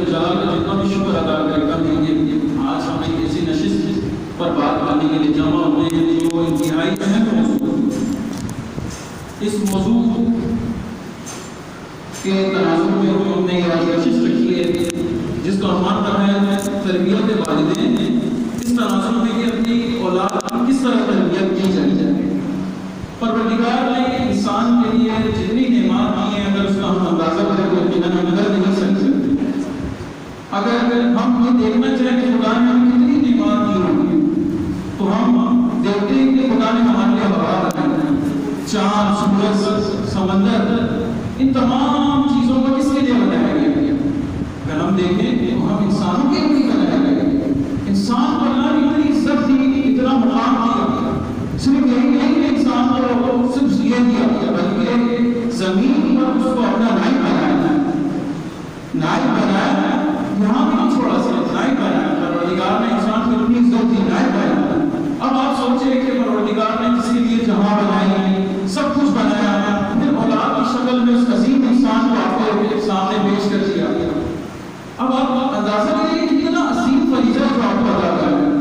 جلال کا جتنا بھی شکر ادا کرتا ہوں کہ آج ہم ایک ایسی نشست پر بات کرنے کے لیے جمع ہوئے ہیں جو انتہائی اہم موضوع ہے۔ اس موضوع کے تناظر میں ہم نے یہ نشست رکھی ہے جس کا عنوان رکھا ہے تربیت والدین۔ اس تناظر میں کہ اپنی اولاد کی کس طرح تربیت کی جائے۔ پروردگار نے انسان کے لیے جتنی نعمات دی ہیں اگر اس کا ہم اندازہ کریں تو یقیناً ہم کر نہیں سکتے۔ اگر ہم یہ دیکھنا چاہیں کہ خدا نے ہمیں کتنی نعمات دی ہوگی تو ہم دیکھتے ہیں کہ خدا نے ہمارے لیے ہوا بنائی، چاند، سورج، سمندر، ان تمام چیزوں کو کس کے لیے بنایا گیا ہے؟ اگر ہم دیکھیں تو ہم انسانوں کے لیے بنایا گیا ہے۔ انسان کو اللہ نے اتنی عزت دی، اتنا مقام دیا، صرف یہی نہیں کہ انسان کو صرف یہ دیا بلکہ زمین پر اس کو اپنا نائب بنایا، نائب بنایا، یہاں بھی نہیں چھوڑا، صرف نائب بنایا۔ پروردگار نے انسان کو اتنی عزت دی، نائب بنایا۔ اب آپ سوچیں کہ پروردگار نے جس کے لیے جہاں بنائی، سب کچھ بنایا، پھر اولاد کی شکل میں اس عظیم انسان کو آپ کے سامنے پیش کر دیا۔ اب آپ اندازہ کریں کہ کتنا عظیم فریضہ جو آپ کو ادا کر رہا ہے۔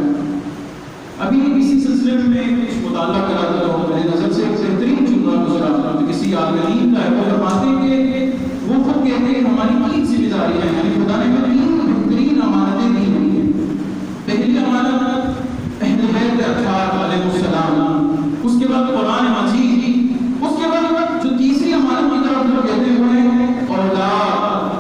ابھی اسی سلسلے میں کچھ مطالعہ کرا تھا اور میری نظر سے ایک بہترین جملہ گزرا تھا جو کسی عالم کا ہے، وہ فرماتے ہیں کہ وہ خود کہتے ہیں ہماری تین ذمہ داری ہے، یعنی خدا نے ہمیں تین بہترین امانتیں دی ہیں۔ پہلی امانت اہل بیت اطہار علیہ السلام، اس کے بعد قرآن مجید، اس کے بعد جو تیسری امانت کی طرف جو کہتے ہوئے اولاد۔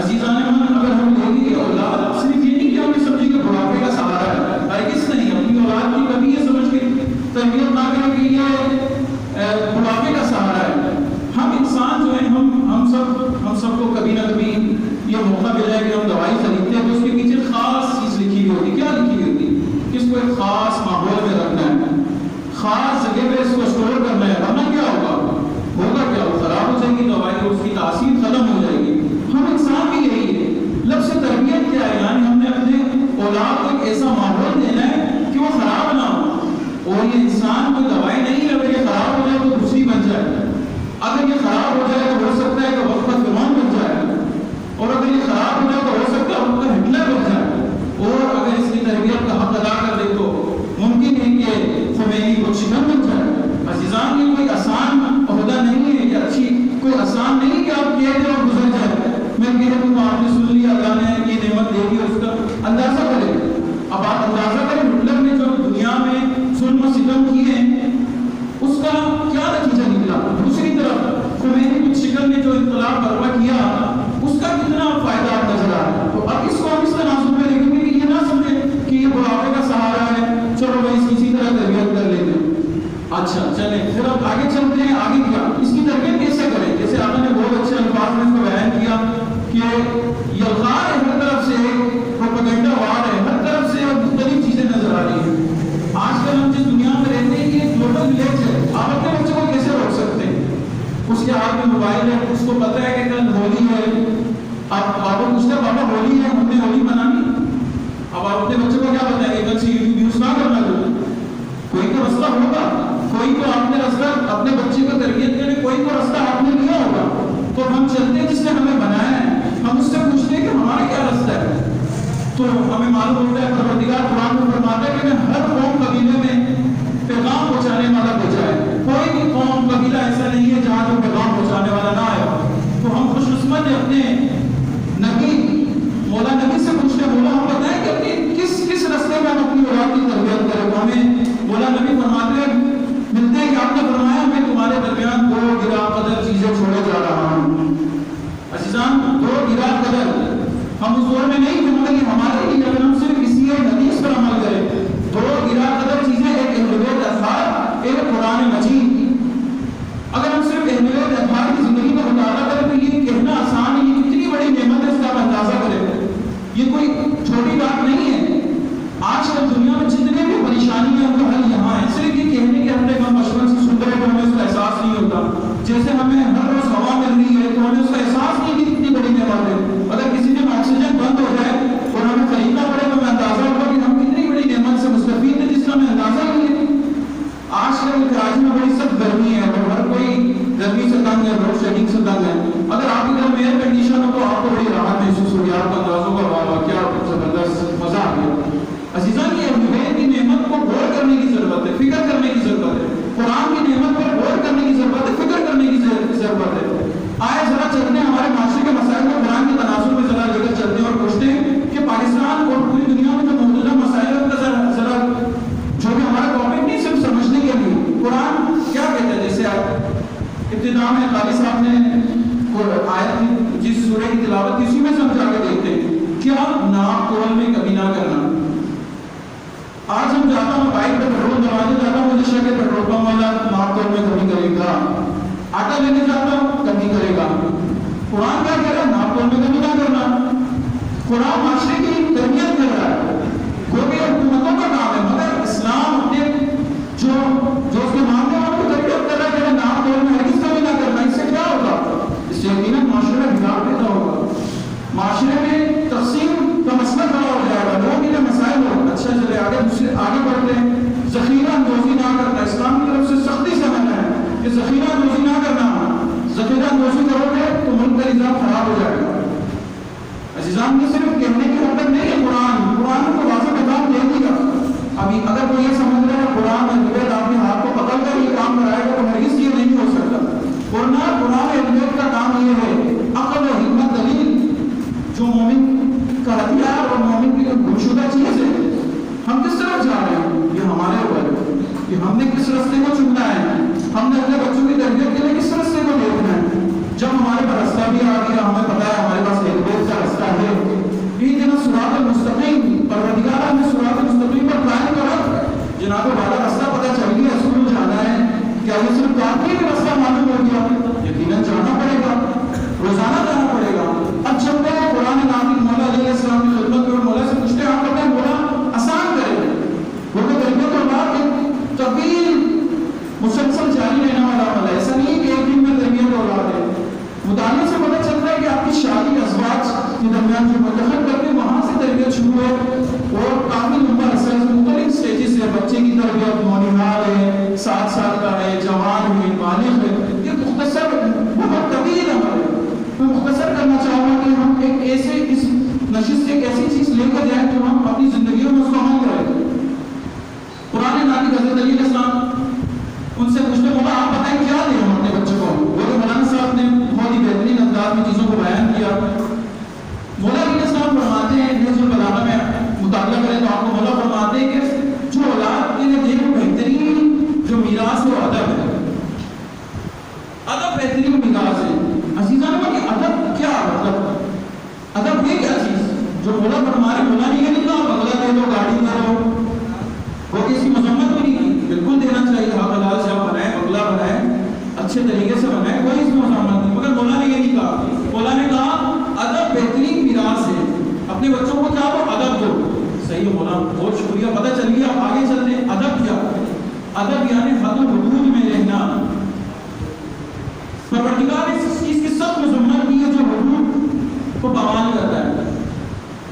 عزیزان من، اگر ہم دیکھیں کہ اولاد صرف یہ نہیں کہ ہم سمجھیں کہ بڑھاپے کا سہارا ہے، ہرگز نہیں۔ اپنی اولاد کی کبھی یہ سمجھ کے تربیت نہ کریں کہ یہ بڑھاپے کا سہارا ہے۔ ہم انسان جو ہیں ہم سب کو کبھی نہ کبھی یہ موقع ملا ہے کہ ہم دوائی خریدتے ہیں تو اس کے پیچھے خاص چیز لکھی ہوئی ہوتی ہے۔ کیا لکھی ہوئی ہوتی ہے؟ کہ اس کو ایک خاص ماحول میں رکھنا ہے، خاص جگہ پہ اس کو اسٹور کرنا ہے، ورنہ کیا ہوگا کیا وہ خراب ہو جائے گی دوائی اور اس کی تاثیر ختم ہو جائے گی۔ ہم انسان بھی یہی ہے۔ لفظ تربیت کیا ہے؟ یعنی ہم نے اپنے اولاد کو ایک ایسا ماحول دینا ہے کہ وہ خراب نہ ہو، اور یہ انسان کوئی دوائی نہیں ہے اگر یہ خراب ہو جائے تو دوسری بن جائے۔ اگر یہ خراب ہو جائے تو ہو سکتا ہے کہ وقت فرمان بن جائے، اور اگر یہ خراب ہو جائے تو ہو سکتا ہے وقت ہٹلر بن جائے، اور اگر اس کی تربیت کا حق ادا کر دے تو ممکن ہے کہ خمینی کو شکن بن جائے۔ عزیزان، یہ کوئی آسان عہدہ نہیں ہے، یہ اچھی کوئی آسان نہیں کہ آپ کہہ دیں اور گزر جائے۔ میں کہہ دوں آپ نے سن لیا، اللہ نے یہ نعمت دے دی، اس کا اندازہ کریں۔ اب آپ اندازہ کریں ہٹلر نے جو دنیا میں ظلم و ستم کیے اس کا کیا نتیجہ نکلا۔ دوسری طرف خمینی کی شکل میں جو انقلاب برپا کیا اس کا کتنا فائدہ آپ نظر آ رہا ہے۔ تو اب اس کو ہم اس تناظر میں دیکھیں گے کہ یہ نہ سمجھیں کہ یہ بڑھاپے کا سہارا ہے، چلو بھائی اس کسی طرح تربیت کر لیتے ہیں۔ اچھا چلیں پھر اب آگے چلتے ہیں۔ آگے کیا اس کی تربیت کیسے کریں؟ جیسے آپ نے بہت اچھے الفاظ میں اس کو بیان کیا کہ یلغار ہے، ہر طرف سے پروپیگنڈا وار ہے، ہر طرف سے مختلف چیزیں نظر آ رہی ہیں۔ آج کل ہم جس دنیا میں رہتے ہیں یہ گلوبل ولیج ہے، آپ اپنے بچے کو کیسے روک سکتے ہیں؟ اس کے ہاتھ میں موبائل ہے، اس کو پتہ ہے کہ کل ہولی ہے، آپ پاپا پوچھتے ہیں پاپا ہولی ہے، ہم نے ہولی منانی۔ اب آپ اپنے بچے کو کیا بتائیں گے؟ کل سے یوٹیوب یوز نہ کرنا، کوئی تو رستہ ہوگا، کوئی تو آپ نے رستہ اپنے بچے کو تربیت کے لیے کوئی تو رستہ آپ نے لیا ہوگا۔ تو ہم چلتے ہیں جس نے ہمیں بنایا ہے، ہم اس سے پوچھتے ہیں کہ ہمارا کیا رستہ ہے۔ تو ہمیں معلوم ہوتا ہے پروردگار قرآن میں فرماتا ہے کہ میں ہر قوم قبیلے میں پیغام پہنچانے والا بھیجا ہے، کوئی بھی قوم قبیلہ ایسا نہیں ہے جہاں جو پیغام پہنچانے والا نہ آیا۔ تو ہم خوش قسمت اپنے نبی مولا نبی سے پوچھتے ہیں، مولا ہم بتائیں کہ اپنی کس رستے میں ہم اپنی اولاد کی تربیت کریں۔ تو ہمیں مولا نبی فرماتے ہیں ملتے ہیں کہ آپ نے فرمایا میں تمہارے درمیان دو گرا قدر چیزیں چھوڑے جا رہا ہوں۔ عزیزان، دو گرا قدر ہم اس دور میں نہیں تھے مگر یہ ہمارے لیے اگر ہم صرف اسی حدیث پر عمل کریں، دو گرا قدر چیزیں، ایک اہل بیت اطہار، ایک قرآن مجید۔ اگر ہم صرف اہل بیت اطہار کی زندگی کا مطالعہ کریں تو یہ کہنا آسان ہے، یہ کتنی بڑی نعمت ہے، اس کا اندازہ کریں۔ یہ کوئی چھوٹی بات نہیں ہے۔ آج کل دنیا میں جتنے بھی پریشانی ہیں ان کا حل یہاں ہے۔ صرف یہ کہنے کے ہم نے ہم بچپن سے سنتے ہیں تو ہمیں اس کا احساس نہیں ہوتا۔ جیسے ہمیں ہر روز ہوا مل رہی ہے تو ہمیں اس کا احساس نہیں کہ کتنی بڑی نعمت ہے۔ اگر کسی دن آکسیجن بند ہو جائے اور ہمیں خریدنا پڑے تو ہمیں اندازہ ہوگا کہ ہم کتنی بڑی نعمت سے مستفید ہیں جس کا ہمیں تلاوت اسی میں سمجھا کے دیکھتے ہیں کیا ناپ تول میں کمی نہ کرنا. آج ہم جاتا ہوں بائک پہ پیٹرول ڈلوانے جاتا ہوں, مجھے شک ہے پیٹرول پمپ والا ناپ تول میں کمی کرے گا. آٹا لینے جاتا ہوں کمی کرے گا. قرآن کیا کہہ رہا ہے؟ ناپ تول میں کمی نہ کرنا. قرآن معاشرے کی تربیت کر رہا ہے. کیونکہ حکومتوں کا کام ہے, مگر اسلام اپنے جو اس کے ماننے والوں کو تربیت کر رہا ہے کہ ناپ تول میں ہرگز کمی نہ کرنا. اس سے کیا ہوگا؟ اس سے یقیناً معاشرے میں بگاڑ پیدا ہوگا, معاشرے میں تقسیم کا مسئلہ کھڑا ہو جائے گا, لوگوں کے مسائل ہو. اچھا چلے آگے بڑھتے ہیں. ذخیرہ اندوزی نہ کرنا, اسلام کی طرف سے سختی سے منع ہے کہ ذخیرہ اندوزی نہ کرنا. ذخیرہ اندوزی کرو گے تو ملک کا نظام خراب ہو جائے گا. عزیزان یہ صرف کہنے کی حد تک نہیں ہے, قرآن کو واضح پیغام دے دے گا. ابھی اگر کوئی یہ سمجھ رہا ہے قرآن اہل آپ کے ہاتھ کو پکڑ کر یہ کام کرائے گا تو ہرگز یہ نہیں ہو سکتا. ورنہ قرآن اہل کا کام یہ ہے عقل و حکمت دلیل جو مومن کا ہتھیار اور مومن کی گمشدہ چیز ہے. ہم کس طرف جا رہے ہیں یہ ہمارے اوپر ہے کہ ہم نے کس راستے کو چننا ہے. ہم نے اپنے بچوں کی تربیت کے لیے کس راستے کو دیکھنا ہے. جب ہمارے پاس راستہ بھی آ گیا, ہمیں پتا ہے ہمارے پاس ہدایت کا راستہ ہے. اہدنا الصراط المستقیم, پروردگار ہمیں صراط المستقیم پر قائم کرو. جناب والا راستہ پتہ چل گیا, اسکول جانا ہے, کیا یہ صرف کافی بھی راستہ معلوم ہو گیا؟ یقیناً جانا پڑے گا, روزانہ جانا پڑے گا. اب جب میں قرآن نازل مولا علیہ السلام کی خدمت میں مولا سے پوچھتے ہیں, آپ کہتے ہیں مولا آسان کرے. وہ تو تربیت اور بات ایک طویل مسلسل جاری رہنے والا عمل ہے. ایسا نہیں کہ ایک دن میں تربیت اور بات ہے. مطالعے سے پتہ چلتا ہے کہ آپ کی شادی ازواج کے درمیان جو منتخب کرتے ہیں وہاں سے تربیت شروع ہے اور کافی لمبا عرصہ ہے. مختلف سٹیجز ہے. بچے کی تربیت نونہال ہے, 7 سال کا ہے, جوان ہے, بالغ ہے. یہ مختصر بہت طویل عمل ہے. میں مختصر کرنا چاہوں گا کہ ہم ایک ایسے اس نشست سے ایک ایسی چیز لے کر جائیں جو ہم اپنی زندگیوں میں اس کو عمل کریں. قرآن نازل حضرت علیہ السلام ان سے پوچھتے مولا آپ بتائیں کیا دیں ہم اپنے بچوں کو. وہ تو مولانا صاحب نے بہت ہی بہترین انداز میں چیزوں کو بیان کیا. مولا علیہ السلام فرماتے ہیں, جو البلاغہ میں مطالعہ کریں تو آپ کو مولا فرماتے ہیں کہ جو اولاد کے لیے دیکھو بہترین جو میراث ہے وہ ادب ہے. ادب بہترین میراث ہے. عزیزان کہ ادب کیا مطلب ادب یہ کیا چیز جو مولا فرما رہے. مولا نے یہ نہیں کہا بنگلہ دے دو, گاڑی دے دو, وہ کسی مذمت بھی نہیں کی. بالکل دینا چاہیے, حق حلال سے آپ بنائیں, بنگلہ بنائیں, اچھے طریقے سے بنائیں, کوئی اس میں مذمت نہیں. مگر مولا نے یہ نہیں کہا. مولا نے کہا ادب بہترین میراث ہے. اپنے بچوں کو کیا وہ ادب دو. صحیح ہے مولا, بہت شکریہ, پتہ چل گیا. آپ آگے چلتے ہیں. ادب کیا؟ ادب یعنی حد و حدود میں رہنا. پروردگار نے اس چیز کی سخت مذمت کی ہے جو حدود کو پامال کرتا ہے.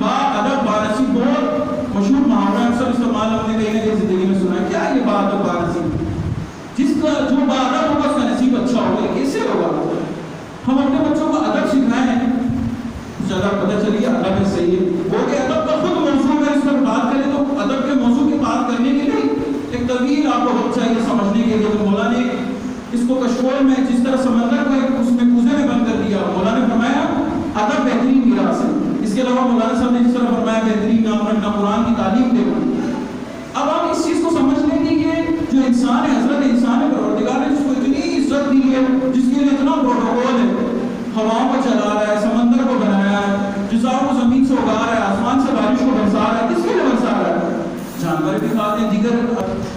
با ادب بانصیب بہت مشہور محاورہ ہے, سب استعمال ہم نے کہیں نہ کہیں زندگی میں سنا ہے. کیا یہ با ادب بانصیب؟ جس کا جو با ادب ہوگا اس کا نصیب اچھا ہوگا. کیسے ہوگا؟ ہم اپنے بچوں کو ادب سکھائیں. زیادہ پتہ چلیے ادب ہے, صحیح ہے. وہ کہ ادب کا خود موضوع ہے, اس پر بات کریں تو ادب کے موضوع کی بات کرنے کے لیے ایک طویل آپ کو وقت چاہیے سمجھنے کے لیے. تو مولا نے اس کو کشکول میں جس طرح سمندر کو اس میں کوزے میں بند کر دیا. مولا نے فرمایا ادب بہترین میراث ہے. اس کے علاوہ مولانا صاحب نے جس طرح فرمایا بہترین نام رکھنا, قرآن کی تعلیم دینا. اب ہم اس چیز کو سمجھ لیں گے کہ جو انسان ہے, حضرت انسان ہے, پروردگار نے جس کو اتنی عزت دی ہے, جس کے لیے اتنا پروٹوکول ہے, ہواؤں کو چلا رہا ہے, سمندر کو بنایا ہے, جزاؤں کو زمین سے اگا رہا ہے, آسمان سے بارش کو برسا رہا ہے. کس کے لیے برسا رہا ہے؟ جانور بھی کھاتے ہیں,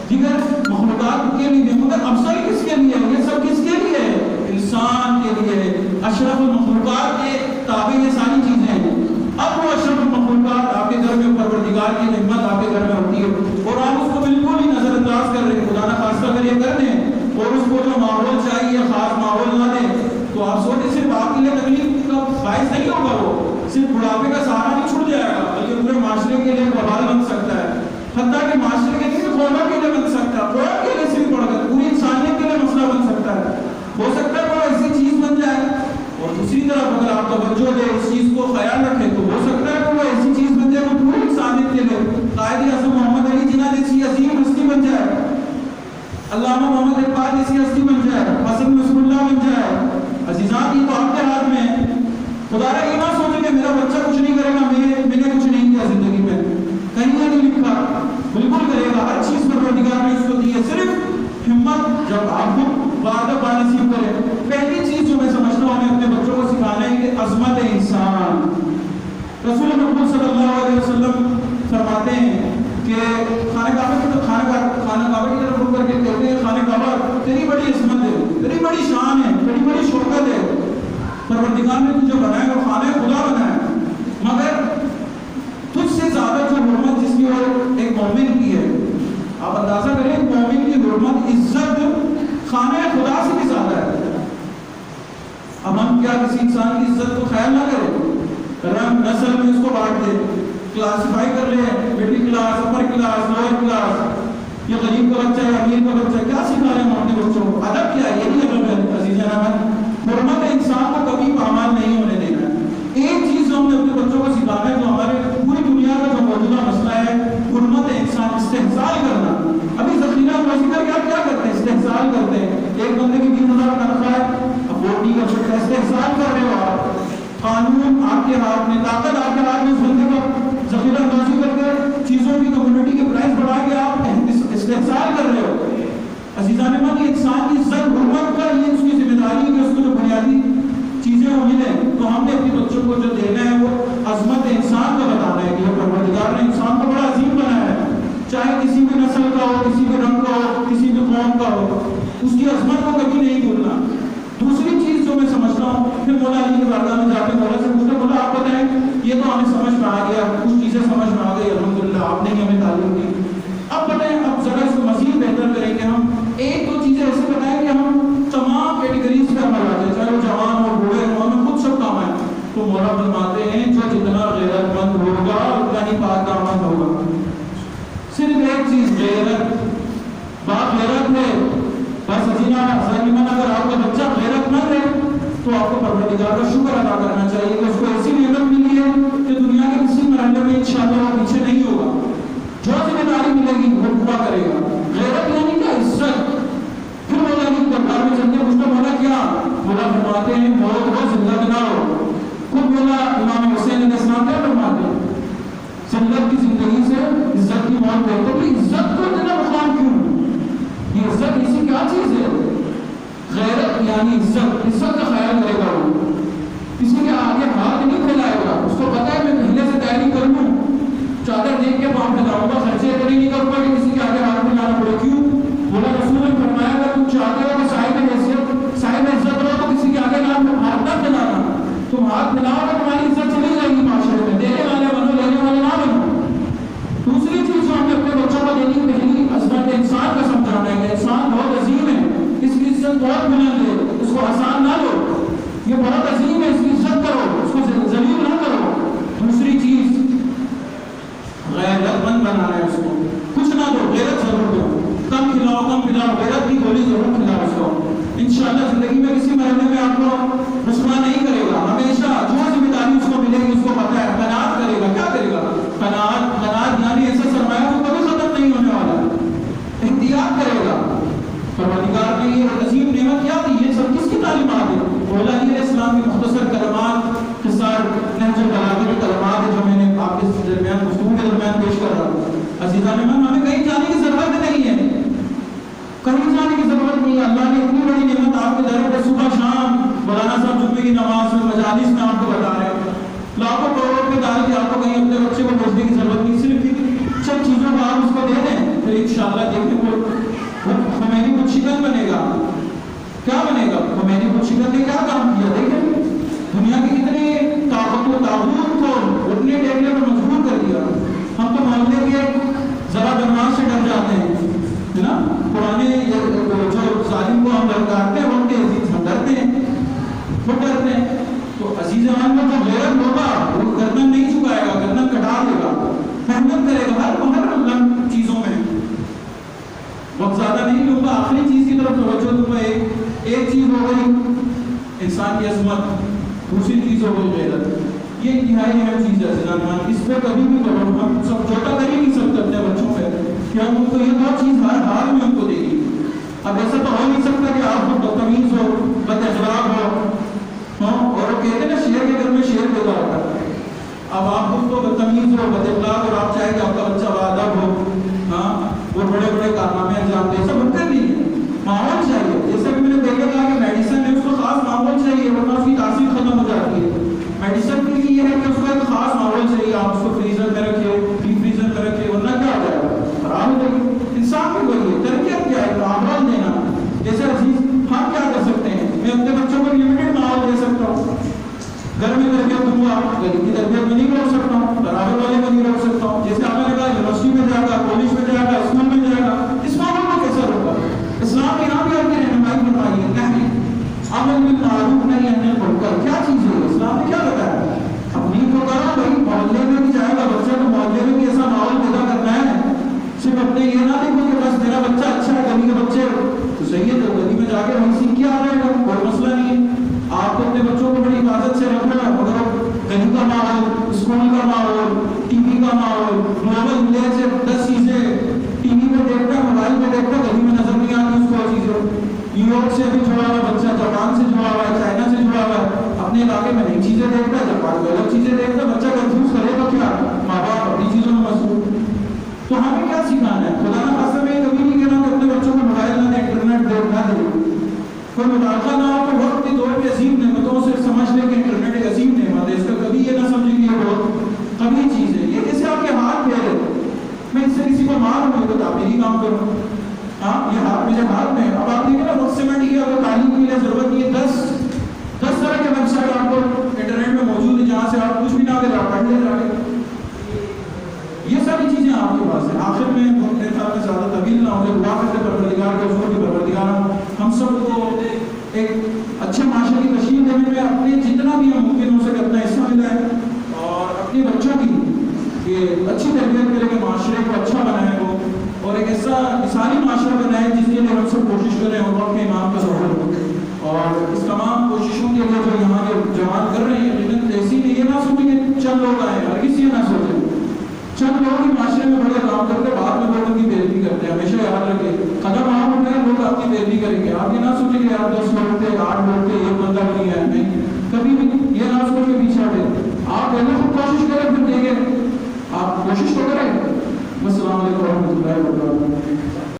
دیگر مخلوقات کے لیے. مگر افضل کس کے لیے؟ یہ سب کس کے لیے؟ انسان کے لیے. اشرف المخلوقات کے تابع یہ ساری چیزیں ہیں. اب وہ اشرف المخلوقات آپ کے گھر میں پروردگار کی نعمت آپ کے گھر میں ہوتی ہے اور آپ اس کو بالکل ہی نظر انداز کر رہے ہیں. خدا نہ خاصہ اگر یہ کر دیں اور اس کو جو ماحول چاہیے خاص ماحول نہ دیں تو آپ سوچیں صرف آپ کے لیے تکلیف کا باعث نہیں ہوگا. وہ صرف بڑھاپے کا سہارا نہیں چھوڑ جائے گا بلکہ پورے معاشرے کے لیے وبال بن سکتا ہے. حتیٰ کہ معاشرے کے لیے قوم کے لیے بن سکتا ہے, قوم کے لیے صرف پڑھ کر پوری انسانیت کے لیے مسئلہ بن سکتا ہے. ہو سکتا ہے وہ ایسی چیز بن جائے. اور دوسری طرف اگر آپ توجہ دیں, اس چیز کو خیال رکھیں تو ہو سکتا ہے کہ وہ ایسی چیز بن جائے وہ پوری انسانیت کے لیے قائد اعظم محمد علی جناح جیسی عظیم ہستی بن جائے, علامہ محمد اقبال جیسی ہستی بن جائے, حسن نصر اللہ بن جائے. عزیزان یہ تو آپ کے ہاتھ میں ہے. خدا را یہ نہ سوچیں کہ میرا بچہ کچھ نہیں کرے گا, میں نے کچھ نہیں کیا زندگی میں, کہیں نہ نہیں لکھا, بالکل کرے گا. ہر چیز پر پروردگار نے اس کو دی ہے. صرف جب آپ کو وعدہ بانصیب کرے. پہلی چیز جو میں سمجھتا ہوں ہمیں اپنے بچوں کو سکھانا ہے کہ عظمت انسان. رسول مقبول صلی اللہ علیہ وسلم فرماتے ہیں کہ خانہ کعبہ کی طرف رک کر کے کہتے ہیں خانہ کعبہ تیری بڑی عظمت ہے, تیری بڑی شان ہے, تیری بڑی شوکت ہے, پروردگار نے تجھے بنایا اور خانہ خدا بنایا, مگر تجھ سے زیادہ جو حرمت جس کی اور ایک مومن کی ہے, آپ اندازہ کریں ایک مومن کی حرمت عزت خانہ خدا سے بھی زیادہ ہے. اب ہم کیا کسی انسان کی عزت کو خیال نہ کریں, رنگ نسل میں اس کو بانٹ دیں, کلاسیفائی کر لیں, middle class, upper class, lower class, یہ غریب کا بچہ ہے, امیر کا بچہ ہے, کیا سکھا رہے ہیں ہم اپنے بچوں کو؟ ادب کیا ہے؟ یہ نہیں ادب ہے عزیزان. حرمت انسان کو کبھی پامال نہیں ہونے دینا ہے. ایک چیز جو ہم نے اپنے بچوں کو سکھانا ہے, جو ہمارے پوری دنیا کا جو موجودہ مسئلہ ہے, حرمت انسان, استحصال کرنا. ابھی ذخیرہ موسیقہ کیا کرتے ہیں؟ استحصال کرتے ہیں. ایک بندے کی 30,000 تنخواہ ہے, افورڈ نہیں کر سکتے, استحصال کر رہے ہو آپ. قانون آپ کے ہاتھ میں, طاقت آپ کے ہاتھ میں, اس بندے کا ذخیرہ اندازی کر کے چیزوں کی کمیونٹی کے پرائز بڑھا کے آپ استحصال کر رہے ہو. عزیزان من, یہ انسان کی عزت حرمت کا یہ اس کی ذمہ داری ہے کہ اس کو جو بنیادی چیزیں وہ ملیں. تو ہم نے اپنے بچوں کو جو دینا ہے وہ عظمت انسان کا بتانا ہے کہ پروردگار نے انسان کو بڑا عظیم بنایا ہے, چاہے کسی بھی نسل کا ہو, کسی بھی رنگ کا ہو, کسی بھی قوم کا ہو, اس کی عظمت کو کبھی نہیں بھولنا. دوسری چیز جو میں سمجھتا ہوں, پھر مولا علی کی بارگاہ میں جاتے مولا سے پوچھتے, مولا آپ بتائیں, یہ تو ہمیں سمجھ میں آ گیا, کچھ چیزیں سمجھ میں آ گئی الحمدللہ, آپ نے ہی ہمیں تعلیم دی, اب بتائیں اب ذرا اس کو مزید بہتر کریں کہ ہم ایک دو چیزیں ایسے بتائیں کہ ہم تمام کیٹیگریز کا عمل آ جائے, چاہے وہ جوان ہو, بوڑھے ہو, ہمیں خود سب کام آئے. تو مولا فرماتے ہیں جو جتنا غیرت مند ہوگا اتنا ہی پاک دامن ہوگا. صرف ایک چیز غیرت, بات غیرت ہے بس. اگر آپ کا بچہ غیرت مند ہے تو آپ کو پروردگار کا شکر ادا کرنا چاہیے کہ اس کو ایسی نعمت ملی ہے کہ دنیا کے کسی مرحلے میں انشاءاللہ وہ پیچھے نہیں ہوگا. جو ذمہ داری ملے گی وہ پورا کرے گا. غیرت یعنی کیا؟ عزت. پھر مولا علی دربار میں چلتے پوچھتے مولا کیا؟ مولا فرماتے ہیں موت ہو زندہ نہ ہو. خود مولا امام حسین علیہ السلام کیا فرماتے ہیں؟ زندہ کی زندگی سے عزت کی موت بہتر. تو عزت کو اتنا مقام کیوں؟ یہ عزت اسی کیا چیز ہے؟ غیرت یعنی عزت. عزت کا خیال کرے گا وہ, کسی کے آگے ہاتھ نہیں پھیلائے گا. اس کو پتا ہے میں پہلے سے تیاری کر لوں, چادر دیکھ کے پاؤں پھیلاؤں گا, خرچے اتنے نہیں کروں گا کہ کسی کے آگے ہاتھ پھیلانا پڑے. کیوں؟ بولا رسول نے فرمایا اگر تم چاہتے ہو کہ صاحب حیثیت صاحب عزت ہو تو کسی کے آگے ہاتھ نہ پھیلانا. تم ہاتھ پھیلاؤ گے تمہاری عزت چلی جائے گی معاشرے میں. دینے والے بنو, لینے والے نہ بنو. دوسری چیز جو ہم نے اپنے بچوں کو دینی, پہلی عظمت انسان کا سمجھانا ہے کہ انسان بہت عظیم ہے, اس کی عزت بہت بلند ہے, اس کو آسان نہ لو, یہ بہت عظیم ہے, اس کی عزت کرو, اس کو ذلیل نہ کرو. دوسری چیز غیرت مند بنانا ہے, اس کو کچھ نہ دو, غیرت ضرور دو. کم کھلاؤ, کم پلاؤ, غیرت کی گولی ضرور کھلاؤ اس کو. انشاءاللہ زندگی میں کسی مرحلے میں آپ کو رسوا نہیں کرے گا. ہمیشہ جو ذمہ داری اس کو ملے گی اس کو پتہ ہے, قناعت کرے گا. کیا کرے گا؟ قناعت یعنی ایسا سرمایہ وہ کبھی ختم نہیں ہونے والا. احتیاط کرے گا. پروردگار نے یہ عظیم نعمت کیا دی, یہ سب کس کی تعلیمات ہے؟ مولا علی علیہ السلام کی مختصر کلمات, قصار نہج البلاغہ کی کلمات ہے جو میں نے آپ کے درمیان گفتگو کے درمیان پیش کر رہا ہوں. عزیزان من, ہمیں کہیں جانے کی ضرورت نہیں ہے, کہیں جانے کی ضرورت نہیں ہے. اللہ نے اتنی بڑی نعمت آپ کے در پہ صبح شام مولانا صاحب جمعے کی نماز میں مجالس میں آپ کو بتا رہے ہیں. لاکھوں کروڑوں روپے ڈال کے آپ کو کہیں اپنے بچے کو بھیجنے کی ضرورت نہیں. صرف چند چیزوں کو آپ اس کو دے دیں, پھر انشاءاللہ دیکھیں وہ خمینی کو شکن بنے گا. کیا بنے گا؟ خمینی کو شکن نے کیا کام کیا؟ دیکھیں دنیا کی کتنی طاقت و تعبت کو اٹھنے ٹیکنے پر مجبور کر دیا. ہم تو محلے کے ذرا بدماش سے ڈر جاتے ہیں, ہے نا. پرانے جو ظالم کو ہم للکارتے ہیں ان کے عزیز ہم ڈرتے ہیں, وہ ڈرتے ہیں. تو عزیز امان کو جو غیرت ہوگا وہ گردن نہیں جھکائے گا, گردن کٹا دے گا, محنت کرے گا ہر چیزوں میں. وقت زیادہ نہیں لوں گا, آخری چیز کی طرف توجہ دوں گا. ایک چیز ہو گئی انسان کی عظمت, دوسری چیز ہو گئی غیرت. یہ انتہائی اہم چیز ہے عزیزان من, اس پہ کبھی بھی ہم سب چھوٹا کر ہی نہیں سکتے اپنے بچوں پہ کہ ہم ان کو یہ دو چیز ہر حال میں ان کو دے گی. اب ایسا تو ہو نہیں سکتا کہ آپ کو بدتمیز ہو, بد اخلاق ہو, اور وہ کہتے ہیں نا شیر کے گھر میں شیر پیدا ہوتا ہے. اب آپ خود کو بدتمیز ہو, بد اخلاق, اور آپ چاہیں کہ آپ کا بچہ باادب ہو, ہاں وہ بڑے بڑے کارنامے انجام دے, ایسا ممکن نہیں ہے. ماحول چاہیے, جیسے کہ میں نے پہلے کہا کہ میڈیسن ہے, اس کو خاص ماحول چاہیے ورنہ اس کی تاثیر ختم ہو جاتی ہے. یہ ہے کہ اس کو ایک خاص ماحول چاہیے، آپ اس کو فریزر میں رکھے، ڈیپ فریزر میں رکھے، ورنہ کیا ہو جائے گا، خراب ہو جائے گا۔ انسان بھی وہی ہے، تربیت کیا ہے؟ ماحول دینا۔ جیسے عزیز ہم کیا کر سکتے ہیں؟ میں اپنے بچوں کو لمیٹڈ ماحول دے سکتا ہوں، گھر میں تربیت دوں گا، گھر کی تربیت میں نہیں روک سکتا ہوں، برابر والے میں نہیں روک سکتا ہوں۔ جیسے آپ نے کہا یونیورسٹی میں جائے گا، کالج میں جائے گا، اسکول میں جائے گا، اس ماحول میں کیسے روکا؟ اسلام یہاں بھی آپ کی رہنمائی فرمائی ہے، نہی عمل بالمعروف نہیں عن المنکر، کیا چیز ہے اسلام نے کیا بتایا؟ اپنی تو کرا بھائی، محلے میں بھی جائے گا بچہ تو محلے میں بھی ایسا ماحول پیدا کرنا ہے، صرف اپنے یہ نہ دیکھو کہ بس میرا بچہ اچھا ہے، گلی کے بچے تو صحیح ہے تو گلی میں جا کے وہیں سیکھ کے آ رہے گا، کوئی مسئلہ نہیں ہے۔ آپ کو اپنے بچوں کو بڑی حفاظت سے رکھنا ہے، مگر گلی کا ماحول، اسکول کا ماحول، ٹی وی کا ماحول، گلوبل ولیج سے 10 چیزیں ٹی وی میں دیکھتا ہے، موبائل میں دیکھتا ہے، گلی میں نظر نہیں آتی اس کو چیزیں۔ نیو یارک سے بھی جڑا ہوا بچہ، جاپان سے جڑا ہوا ہے، چائنا سے جڑا ہوا ہے، اپنے علاقے میں نئی چیزیں دیکھتا ہے، جاپان میں الگ چیزیں دیکھتا ہے، بچہ کنفیوز کرے گا کیا؟ ماں باپ اپنی چیزوں میں مصروف۔ تو ہمیں کیا سکھانا ہے؟ خدا نہ خاصہ میں کبھی نہیں کہنا کہ اپنے بچوں کو موبائل نہ دیں، انٹرنیٹ دے نہ دیں، کوئی مطالبہ نہ ہو تو وقت کے دور میں عظیم نعمتوں سے سمجھ لیں کہ انٹرنیٹ ایک عظیم نعمت ہے، اس کا کبھی یہ نہ سمجھیں کہ یہ بہت کبھی چیز ہے۔ یہ جیسے آپ کے ہاتھ پھیرے، میں اس سے کسی کو ماروں گا تو تعمیری کام کروں، ہاں یہ ہاتھ میرے ہاتھ میں، اب آپ دیکھیں نا وقت سے میں ٹھیک ہے، اگر تعلیم کے لیے ضرورت نہیں ہے، 10 طرح کے ویب سائٹ آپ کو انٹرنیٹ میں موجود ہے جہاں سے آپ کچھ بھی نہ کریں، آپ پڑھ لیں جا کے، یہ ساری چیزیں آپ کے پاس ہیں۔ آخر میں میرے خیال میں زیادہ طویل نہ ہو جائے، دعا کرتے پروردگار کے حضور کی پروردگار ہم سب کو ایک اچھے معاشرے کی تشکیل دینے میں اپنے جتنا بھی ممکن ہو سکے اپنا حصہ ملائے، اور اپنے بچوں کی یہ اچھی تربیت کرے کہ معاشرے کو اچھا بنائے وہ، اور ایک ایسا مثالی معاشرہ بنائے جس کے لیے ہم سب کوشش کریں اور وقت کے امام کا ظہور ہو۔ اور اس تمام کوششوں کے لیے جو یہاں کے جوان کر رہے ہیں، لیکن ایسی میں یہ نہ سوچیں کہ چند لوگ آئے، ہر کسی یہ نہ سوچیں چند لوگ ہی معاشرے میں بڑے کام کرتے ہیں، بعد میں لوگ ان کی پیروی کرتے ہیں۔ ہمیشہ یاد رکھیں، قدم آپ اٹھائیں لوگ آپ کی پیروی کریں گے، آپ یہ نہ سوچیں کہ آپ 10 لوگ تھے، 8 لوگ تھے، ایک بندہ نہیں ہے، نہیں، کبھی بھی یہ نہ سوچ کے پیچھے ہٹے، آپ پہلے خود کوشش کریں پھر دیکھیں، آپ کوشش تو کریں۔ السلام علیکم ورحمۃ اللہ وبرکاتہ۔